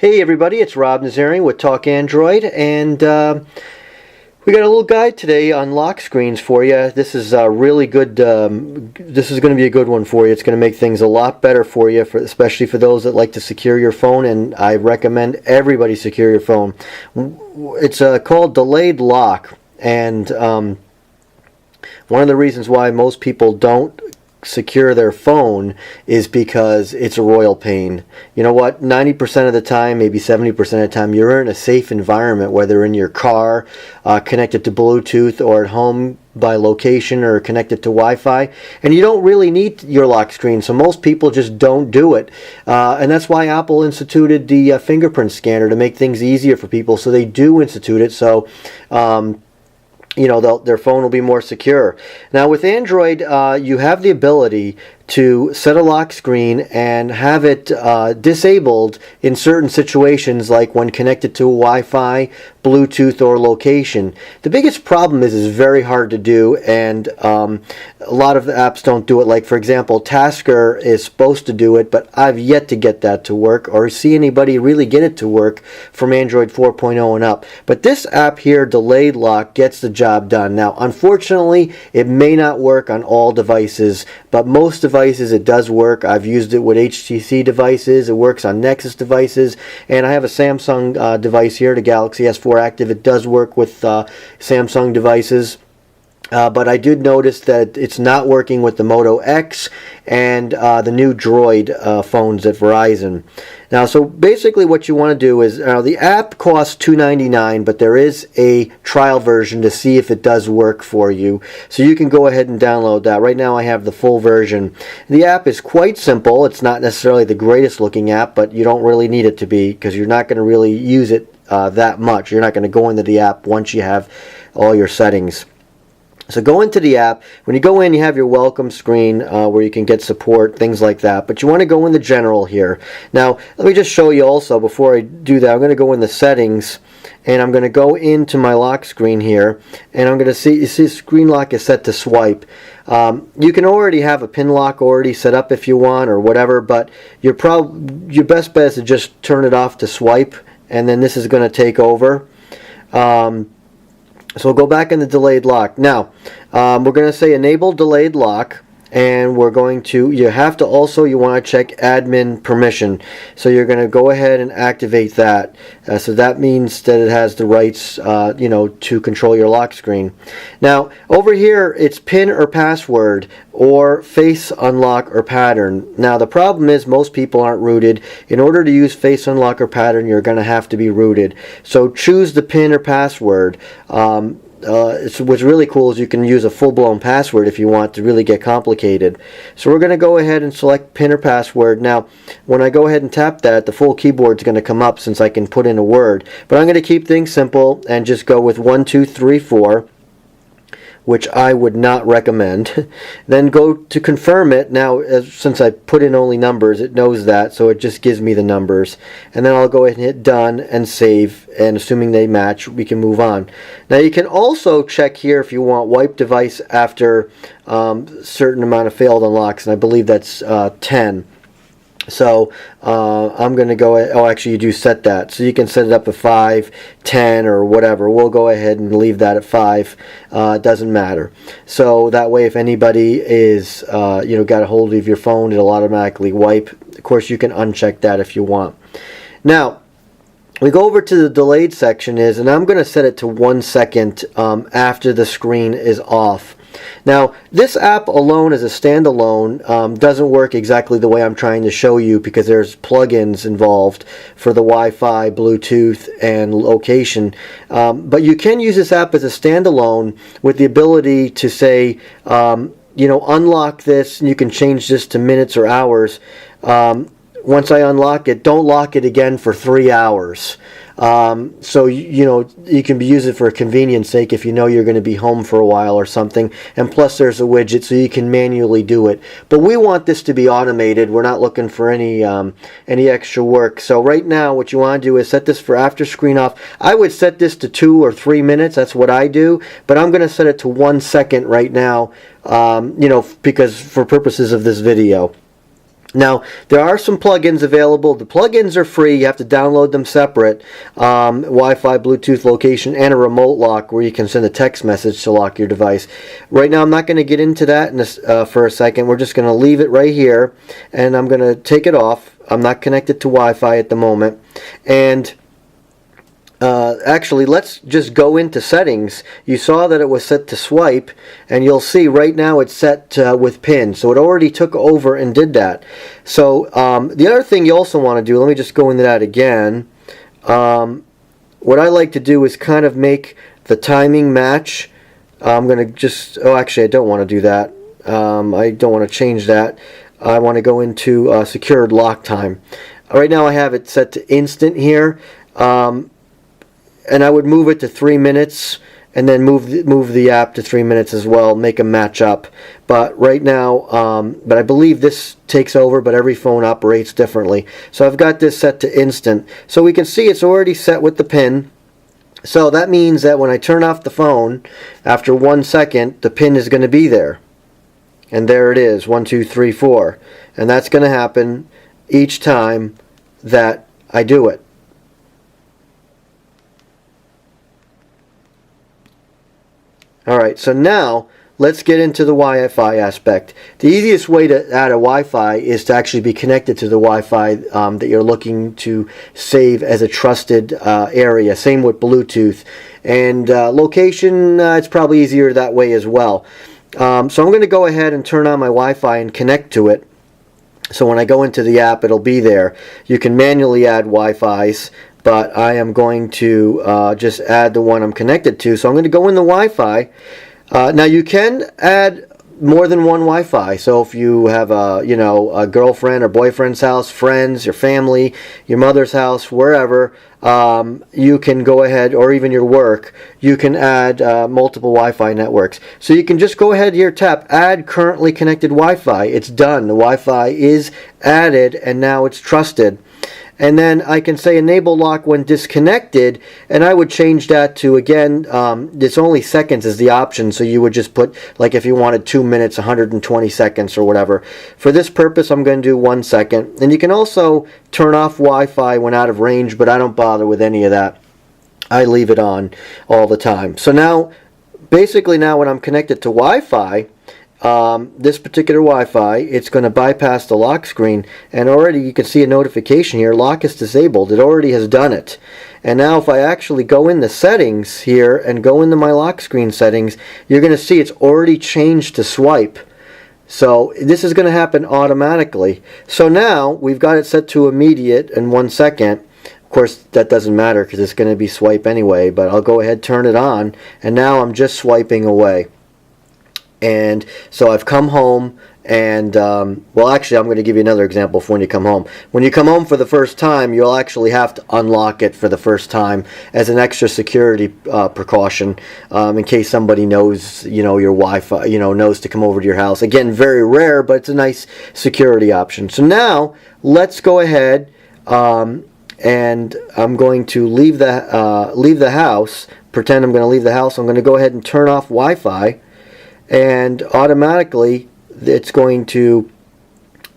Hey everybody, it's Rob Nazarian with Talk Android, and we got a little guide today on lock screens for you. This is really good. This is going to be a good one for you. It's going to make things a lot better for you, especially for those that like to secure your phone, and I recommend everybody secure your phone. It's called delayed lock, and one of the reasons why most people don't secure their phone is because it's a royal pain. You know what? 90% of the time, maybe 70% of the time, you're in a safe environment, whether in your car, connected to Bluetooth, or at home by location or connected to Wi-Fi, and you don't really need your lock screen, so most people just don't do it. And that's why Apple instituted the fingerprint scanner, to make things easier for people, so they do institute it, so you know, their phone will be more secure. Now with Android, you have the ability to set a lock screen and have it disabled in certain situations, like when connected to Wi-Fi, Bluetooth, or location. The biggest problem is it's very hard to do, and a lot of the apps don't do it. Like, for example, Tasker is supposed to do it, but I've yet to get that to work or see anybody really get it to work from Android 4.0 and up. But this app here, Delayed Lock, gets the job done. Now, unfortunately, it may not work on all devices, but most devices it does work. I've used it with HTC devices. It works on Nexus devices, and I have a Samsung device here, the Galaxy S4 Active. It does work with Samsung devices. But I did notice that it's not working with the Moto X and the new Droid phones at Verizon. Now, so basically what you want to do is, the app costs $2.99, but there is a trial version to see if it does work for you. So you can go ahead and download that. Right now I have the full version. The app is quite simple. It's not necessarily the greatest looking app, but you don't really need it to be, because you're not going to really use it that much. You're not going to go into the app once you have all your settings. So go into the app. When you go in, you have your welcome screen where you can get support, things like that. But you want to go in the general here. Now, let me just show you also, before I do that, I'm going to go in the settings, and I'm going to go into my lock screen here, and I'm going to see, you see screen lock is set to swipe. You can already have a pin lock already set up if you want, or whatever, but your best bet is to just turn it off to swipe, and then this is going to take over. So we'll go back in the delayed lock. Now, we're going to say enable delayed lock, and we're going to, you want to check admin permission. So you're going to go ahead and activate that. So that means that it has the rights, to control your lock screen. Now, over here, it's PIN or password, or face unlock or pattern. Now, the problem is most people aren't rooted. In order to use face unlock or pattern, you're going to have to be rooted. So choose the PIN or password. What's really cool is you can use a full-blown password if you want to really get complicated. So we're going to go ahead and select PIN or password. Now, when I go ahead and tap that, the full keyboard is going to come up since I can put in a word. But I'm going to keep things simple and just go with 1, 2, 3, 4. Which I would not recommend. Then go to confirm it. Now, since I put in only numbers, it knows that, so it just gives me the numbers. And then I'll go ahead and hit done and save, and assuming they match, we can move on. Now, you can also check here if you want wipe device after certain amount of failed unlocks, and I believe that's 10. So I'm going to go, actually you do set that. So you can set it up at 5, 10, or whatever. We'll go ahead and leave that at 5. It doesn't matter. So that way if anybody is, got a hold of your phone, it'll automatically wipe. Of course, you can uncheck that if you want. Now, we go over to the delayed section and I'm going to set it to 1 second after the screen is off. Now, this app alone as a standalone doesn't work exactly the way I'm trying to show you, because there's plugins involved for the Wi-Fi, Bluetooth, and location. But you can use this app as a standalone with the ability to say, unlock this, and you can change this to minutes or hours. Once I unlock it, don't lock it again for 3 hours. So you can use it for convenience sake if you know you're going to be home for a while or something, and plus there's a widget so you can manually do it. But we want this to be automated. We're not looking for any extra work. So right now what you want to do is set this for after screen off. I would set this to 2 or 3 minutes. That's what I do, but I'm going to set it to 1 second right now, because for purposes of this video. Now, there are some plugins available. The plugins are free. You have to download them separate. Wi-Fi, Bluetooth location, and a remote lock where you can send a text message to lock your device. Right now, I'm not going to get into that for a second. We're just going to leave it right here, and I'm going to take it off. I'm not connected to Wi-Fi at the moment. And actually, let's just go into settings. You saw that it was set to swipe, and you'll see right now it's set with pin. So it already took over and did that. So the other thing you also want to do, let me just go into that again. What I like to do is kind of make the timing match. I'm going to just, oh, actually, I don't want to do that. I don't want to change that. I want to go into secured lock time. Right now I have it set to instant here. And I would move it to 3 minutes, and then move the app to 3 minutes as well, make them match up. But right now, but I believe this takes over, but every phone operates differently. So I've got this set to instant. So we can see it's already set with the pin. So that means that when I turn off the phone, after 1 second, the pin is going to be there. And there it is, 1, 2, 3, 4. And that's going to happen each time that I do it. Alright, so now let's get into the Wi-Fi aspect. The easiest way to add a Wi-Fi is to actually be connected to the Wi-Fi that you're looking to save as a trusted area. Same with Bluetooth. And location, it's probably easier that way as well. So I'm going to go ahead and turn on my Wi-Fi and connect to it. So when I go into the app, it'll be there. You can manually add Wi-Fis, but I am going to just add the one I'm connected to. So I'm going to go in the Wi-Fi. Now you can add more than one Wi-Fi. So if you have a girlfriend or boyfriend's house, friends, your family, your mother's house, wherever, you can go ahead, or even your work, you can add multiple Wi-Fi networks. So you can just go ahead here, tap Add Currently Connected Wi-Fi. It's done. The Wi-Fi is added, and now it's trusted. And then I can say enable lock when disconnected, and I would change that to, again, it's only seconds is the option, so you would just put, like if you wanted 2 minutes, 120 seconds or whatever. For this purpose, I'm going to do 1 second. And you can also turn off Wi-Fi when out of range, but I don't bother with any of that. I leave it on all the time. So now, basically now when I'm connected to Wi-Fi, this particular Wi-Fi, it's going to bypass the lock screen, and already you can see a notification here, lock is disabled. It already has done it. And now if I actually go in the settings here and go into my lock screen settings, you're going to see it's already changed to swipe. So this is going to happen automatically. So now we've got it set to immediate in 1 second. Of course that doesn't matter because it's going to be swipe anyway, but I'll go ahead, turn it on, and now I'm just swiping away. And so I've come home, and well, actually I'm going to give you another example for when you come home. When you come home for the first time, you'll actually have to unlock it for the first time as an extra security precaution, in case somebody knows, your Wi-Fi, knows to come over to your house. Again, very rare, but it's a nice security option. So now let's go ahead, and I'm going to leave the house. Pretend I'm going to leave the house. I'm going to go ahead and turn off Wi-Fi. And automatically it's going to,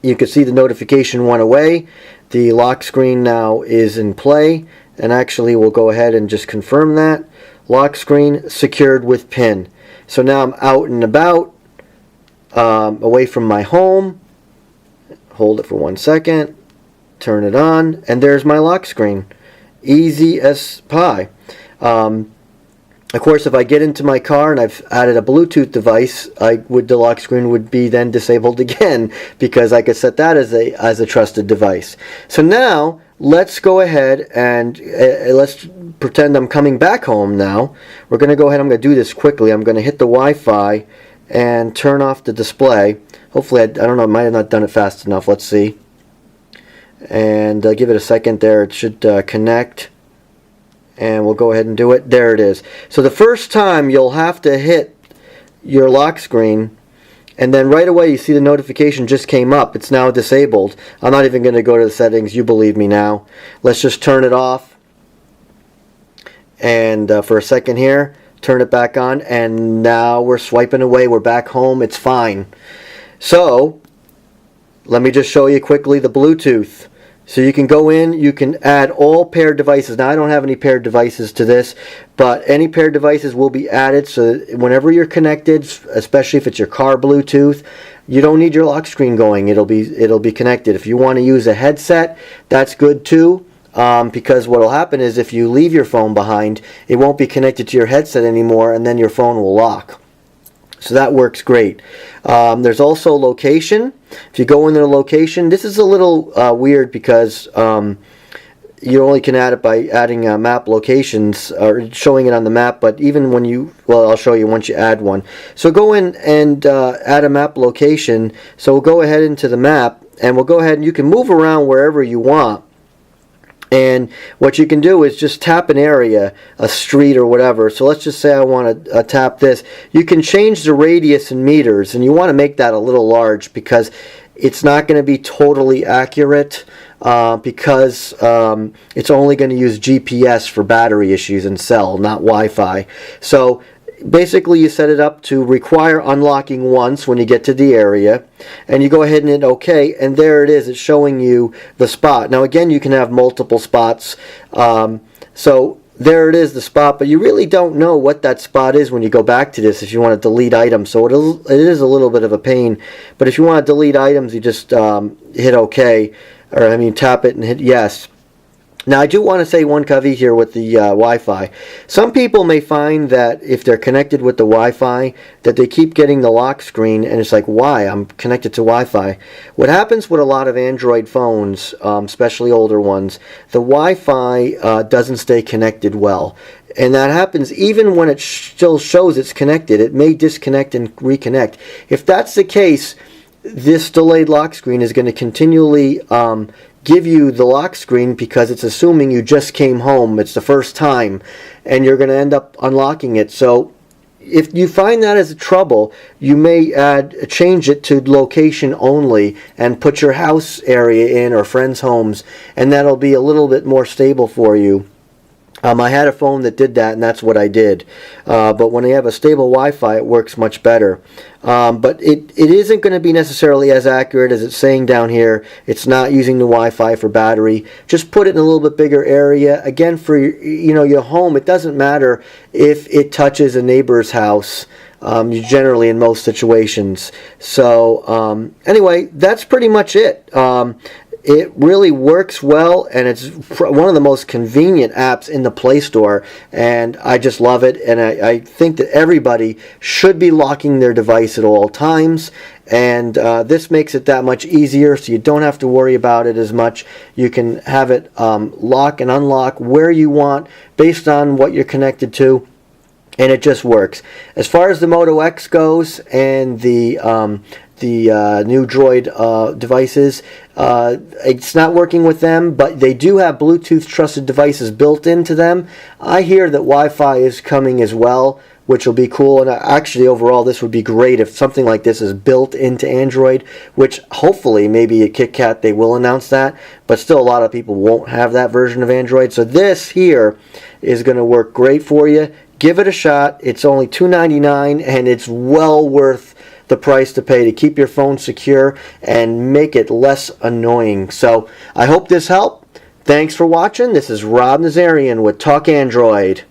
you can see the notification went away. The lock screen now is in play, and actually we'll go ahead and just confirm that. Lock screen secured with pin. So now I'm out and about, away from my home. Hold it for 1 second, turn it on, and there's my lock screen. Easy as pie. Of course, if I get into my car and I've added a Bluetooth device, the lock screen would be then disabled again, because I could set that as a trusted device. So now let's go ahead and let's pretend I'm coming back home now. We're going to go ahead. I'm going to do this quickly. I'm going to hit the Wi-Fi and turn off the display. Hopefully, I don't know. I might have not done it fast enough. Let's see. And give it a second there. It should connect. And we'll go ahead and do it. There it is. So the first time you'll have to hit your lock screen, and then right away you see the notification just came up. It's now disabled. I'm not even going to go to the settings. You believe me now. Let's just turn it off. And for a second here, turn it back on, and now we're swiping away. We're back home. It's fine. So let me just show you quickly the Bluetooth. So you can go in, you can add all paired devices. Now I don't have any paired devices to this, but any paired devices will be added, so that whenever you're connected, especially if it's your car Bluetooth, you don't need your lock screen going. It'll be connected. If you want to use a headset, that's good too. Because what will happen is if you leave your phone behind, it won't be connected to your headset anymore, and then your phone will lock. So that works great. There's also location. If you go into the location, this is a little weird because you only can add it by adding map locations or showing it on the map, but even when you, well, I'll show you once you add one. So go in and add a map location. So we'll go ahead into the map, and we'll go ahead and you can move around wherever you want. And what you can do is just tap an area, a street or whatever. So let's just say I want to tap this. You can change the radius in meters, and you want to make that a little large because it's not going to be totally accurate because it's only going to use GPS for battery issues and cell, not Wi-Fi. So basically you set it up to require unlocking once when you get to the area, and you go ahead and hit OK, and there it is. It's showing you the spot. Now again, you can have multiple spots, so there it is, the spot, but you really don't know what that spot is when you go back to this if you want to delete items. So it is a little bit of a pain, but if you want to delete items, you just hit OK, or I mean tap it and hit yes. Now I do want to say one caveat here with the Wi-Fi. Some people may find that if they're connected with the Wi-Fi that they keep getting the lock screen, and it's like, why? I'm connected to Wi-Fi. What happens with a lot of Android phones, especially older ones, the Wi-Fi doesn't stay connected well. And that happens even when it still shows it's connected. It may disconnect and reconnect. If that's the case, this delayed lock screen is going to continually give you the lock screen because it's assuming you just came home, it's the first time, and you're going to end up unlocking it. So if you find that as a trouble, you may change it to location only and put your house area in or friends' homes, and that'll be a little bit more stable for you. I had a phone that did that, and that's what I did. But when you have a stable Wi-Fi, it works much better. But it isn't going to be necessarily as accurate as it's saying down here. It's not using the Wi-Fi for battery. Just put it in a little bit bigger area. Again, for your home, it doesn't matter if it touches a neighbor's house. Generally in most situations. So anyway, that's pretty much it. It really works well, and it's one of the most convenient apps in the Play Store, and I just love it. And I think that everybody should be locking their device at all times, and this makes it that much easier, so you don't have to worry about it as much. You can have it lock and unlock where you want based on what you're connected to, and it just works. As far as the Moto X goes and the new Droid devices, it's not working with them, but they do have Bluetooth trusted devices built into them. I hear that Wi-Fi is coming as well, which will be cool, and actually overall this would be great if something like this is built into Android, which hopefully maybe at KitKat they will announce that, but still a lot of people won't have that version of Android. So this here is going to work great for you. Give it a shot. It's only $2.99, and it's well worth the price to pay to keep your phone secure and make it less annoying. So I hope this helped. Thanks for watching. This is Rob Nazarian with Talk Android.